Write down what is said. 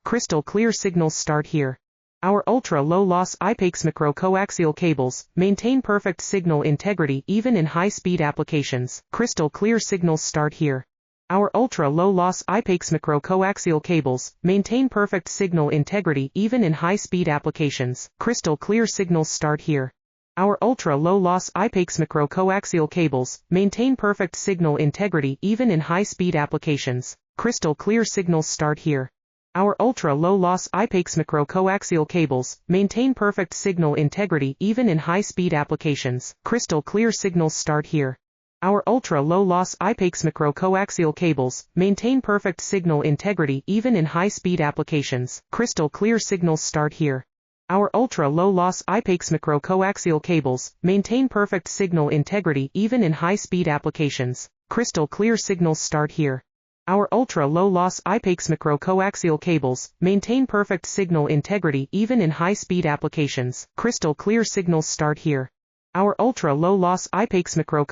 Crystal clear signals start here. Our ultra-low-loss IPACE micro-coaxial cables maintain perfect signal integrity even in high-speed applications. Crystal clear signals start here. Our ultra-low-loss IPACE micro-coaxial cables maintain perfect signal integrity even in high-speed applications. Crystal clear signals start here. Our ultra-low-loss IPACE micro-coaxial cables maintain perfect signal integrity even in high-speed applications. Crystal clear signals start here. Our ultra-low-loss IPACE micro-coaxial cables maintain perfect signal integrity even in high-speed applications. Crystal clear signals start here. Our ultra-low-loss IPACE micro-coaxial cables maintain perfect signal integrity even in high-speed applications. Crystal clear signals start here. Our ultra-low-loss IPACE micro-coaxial cables maintain perfect signal integrity even in high-speed applications. Crystal clear signals start here. Our ultra-low-loss IPACE micro-coaxial cables maintain perfect signal integrity even in high-speed applications. Crystal clear signals start here. Our ultra-low-loss IPACE micro